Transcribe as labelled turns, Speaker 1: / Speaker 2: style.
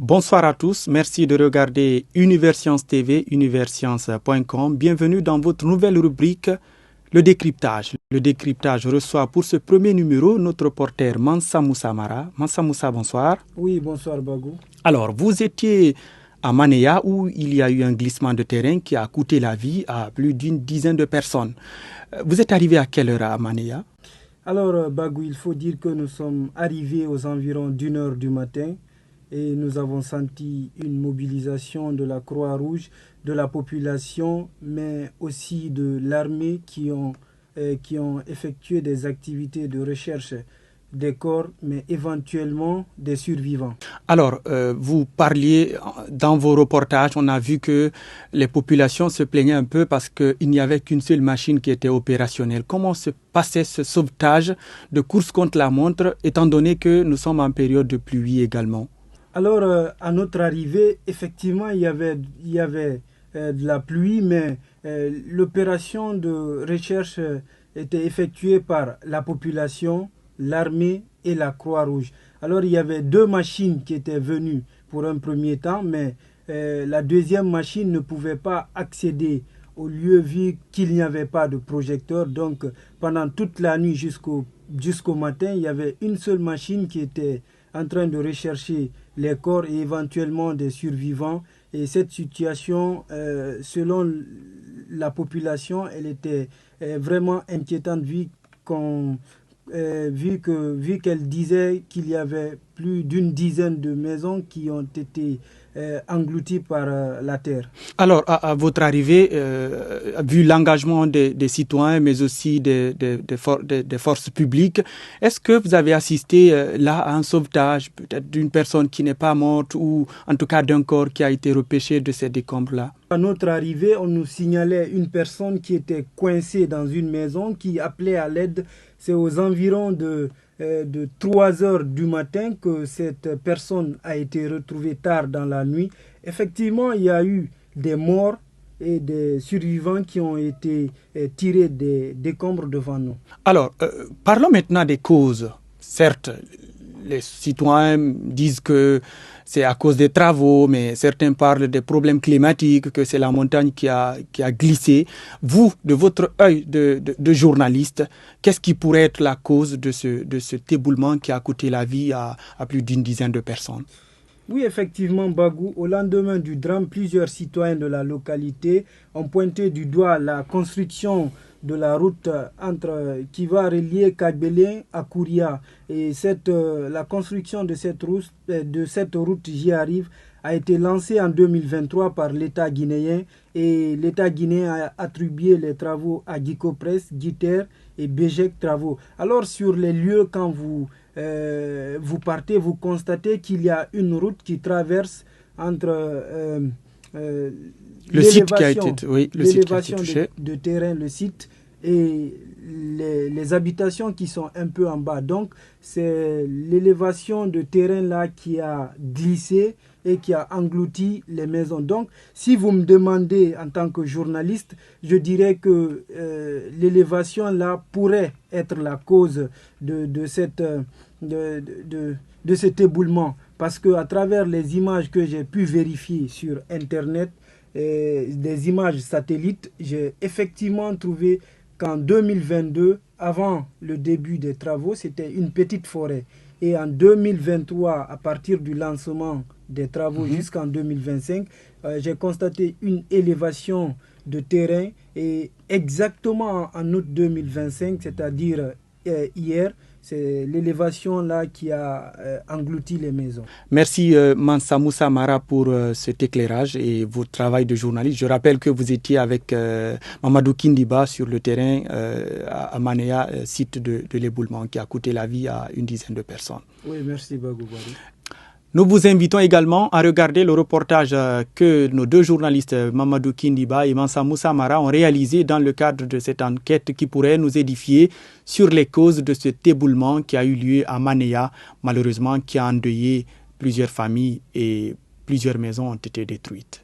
Speaker 1: Bonsoir à tous, merci de regarder Universcience TV, universcience.com. Bienvenue dans votre nouvelle rubrique, le décryptage. Le décryptage reçoit pour ce premier numéro notre reporter Mansa Moussa Mara. Mansa Moussa, bonsoir.
Speaker 2: Oui, bonsoir Bagou.
Speaker 1: Alors, vous étiez à Manéa où il y a eu un glissement de terrain qui a coûté la vie à plus d'une dizaine de personnes. Vous êtes arrivé à quelle heure à Manéa?
Speaker 2: Alors Bagou, il faut dire que nous sommes arrivés aux environs d'1 heure du matin et nous avons senti une mobilisation de la Croix-Rouge, de la population, mais aussi de l'armée qui ont effectué des activités de recherche des corps, mais éventuellement des survivants.
Speaker 1: Alors, vous parliez dans vos reportages, on a vu que les populations se plaignaient un peu parce qu'il n'y avait qu'une seule machine qui était opérationnelle. Comment se passait ce sauvetage de course contre la montre, étant donné que nous sommes en période de pluie également?
Speaker 2: Alors, à notre arrivée, effectivement, il y avait de la pluie, mais l'opération de recherche était effectuée par la population, l'armée et la Croix-Rouge. Alors, il y avait 2 machines qui étaient venues pour un premier temps, mais la deuxième machine ne pouvait pas accéder au lieu vu qu'il n'y avait pas de projecteur. Donc, pendant toute la nuit jusqu'au matin, il y avait une seule machine qui était en train de rechercher les corps et éventuellement des survivants. Et cette situation, selon la population, elle était vraiment inquiétante vu qu'elle disait qu'il y avait plus d'une dizaine de maisons qui ont été englouties par la terre.
Speaker 1: Alors, à votre arrivée, vu l'engagement des citoyens, mais aussi des forces publiques, est-ce que vous avez assisté là à un sauvetage, peut-être d'une personne qui n'est pas morte ou en tout cas d'un corps qui a été repêché de ces décombres-là?
Speaker 2: À notre arrivée, on nous signalait une personne qui était coincée dans une maison, qui appelait à l'aide. C'est aux environs de 3 heures du matin que cette personne a été retrouvée tard dans la nuit. Effectivement, il y a eu des morts et des survivants qui ont été tirés des décombres devant nous.
Speaker 1: Alors, parlons maintenant des causes. Certes, les citoyens disent que c'est à cause des travaux, mais certains parlent des problèmes climatiques, que c'est la montagne qui a glissé. Vous, de votre œil de journaliste, qu'est-ce qui pourrait être la cause de cet éboulement qui a coûté la vie à plus d'une dizaine de personnes?
Speaker 2: Oui, effectivement, Bagou, au lendemain du drame, plusieurs citoyens de la localité ont pointé du doigt la construction de la route qui va relier Kagbélé à Kouria. Et la construction de cette route, j'y arrive, a été lancée en 2023 par l'État guinéen. Et l'État guinéen a attribué les travaux à Gicopress, Giter et Bégec Travaux. Alors sur les lieux, quand vous partez, vous constatez qu'il y a une route qui traverse entre
Speaker 1: le site qui a été touché
Speaker 2: de terrain, le site, et les habitations qui sont un peu en bas. Donc, c'est l'élévation de terrain là qui a glissé et qui a englouti les maisons. Donc, si vous me demandez en tant que journaliste, je dirais que l'élévation là pourrait être la cause de cet éboulement. Parce qu'à travers les images que j'ai pu vérifier sur Internet, des images satellites, j'ai effectivement trouvé qu'en 2022, avant le début des travaux, c'était une petite forêt. Et en 2023, à partir du lancement des travaux jusqu'en 2025, j'ai constaté une élévation de terrain. Et exactement en août 2025, c'est-à-dire hier, c'est l'élévation là qui a englouti les maisons.
Speaker 1: Merci Mansa Moussa Mara pour cet éclairage et votre travail de journaliste. Je rappelle que vous étiez avec Mamadou Kindiba sur le terrain à Manéa, site de l'éboulement qui a coûté la vie à une dizaine de personnes.
Speaker 2: Oui, merci Bagou.
Speaker 1: Nous vous invitons également à regarder le reportage que nos 2 journalistes, Mamadou Kindiba et Mansa Moussa Mara, ont réalisé dans le cadre de cette enquête qui pourrait nous édifier sur les causes de cet éboulement qui a eu lieu à Manéa, malheureusement qui a endeuillé plusieurs familles et plusieurs maisons ont été détruites.